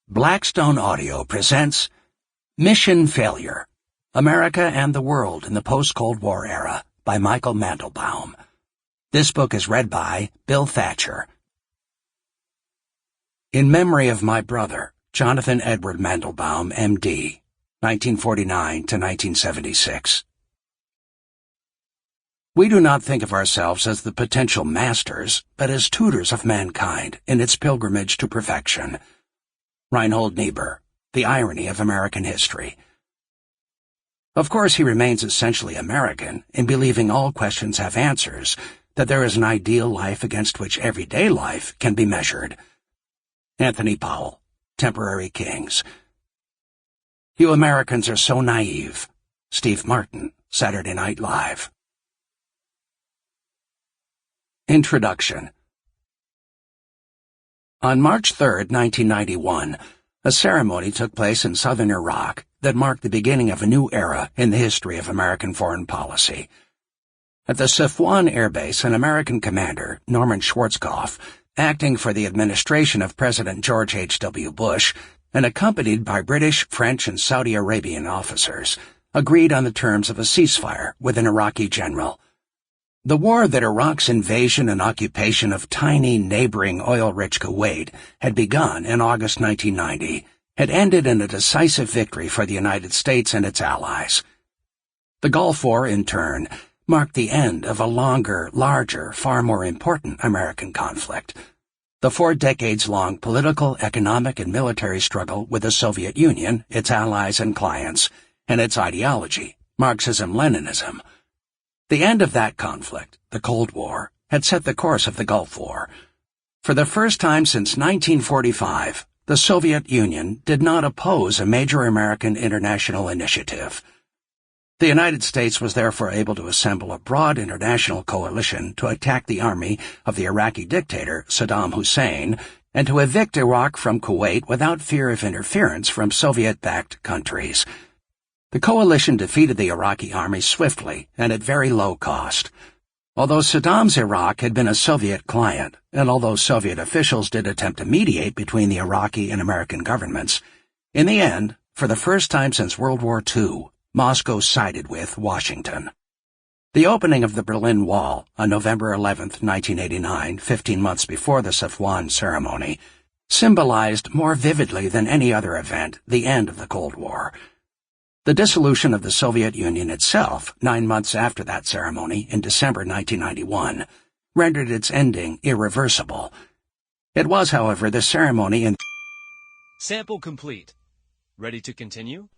Blackstone Audio presents Mission Failure, America and the World in the Post-Cold War Era by Michael Mandelbaum. This book is read by Bill Thatcher. In memory of my brother, Jonathan Edward Mandelbaum, M.D., 1949 to 1976. We do not think of ourselves as the potential masters, but as tutors of mankind in its pilgrimage to perfection. Reinhold Niebuhr, The Irony of American History. Of course, he remains essentially American in believing all questions have answers, that there is an ideal life against which everyday life can be measured. Anthony Powell, Temporary Kings. You Americans are so naive. Steve Martin, Saturday Night Live. Introduction. On March 3, 1991, a ceremony took place in southern Iraq that marked the beginning of a new era in the history of American foreign policy. At the Safwan Air Base, an American commander, Norman Schwarzkopf, acting for the administration of President George H.W. Bush, and accompanied by British, French, and Saudi Arabian officers, agreed on the terms of a ceasefire with an Iraqi general. The war that Iraq's invasion and occupation of tiny, neighboring, oil-rich Kuwait had begun in August 1990 had ended in a decisive victory for the United States and its allies. The Gulf War, in turn, marked the end of a longer, larger, far more important American conflict. The 4 decades-long political, economic, and military struggle with the Soviet Union, its allies and clients, and its ideology, Marxism-Leninism. The end of that conflict, the Cold War, had set the course of the Gulf War. For the first time since 1945, the Soviet Union did not oppose a major American international initiative. The United States was therefore able to assemble a broad international coalition to attack the army of the Iraqi dictator Saddam Hussein and to evict Iraq from Kuwait without fear of interference from Soviet-backed countries. The coalition defeated the Iraqi army swiftly and at very low cost. Although Saddam's Iraq had been a Soviet client, and although Soviet officials did attempt to mediate between the Iraqi and American governments, in the end, for the first time since World War II, Moscow sided with Washington. The opening of the Berlin Wall on November 11, 1989, 15 months before the Safwan ceremony, symbolized more vividly than any other event the end of the Cold War. The dissolution of the Soviet Union itself, 9 months after that ceremony in December 1991, rendered its ending irreversible. It was, however, the ceremony in... Sample complete. Ready to continue?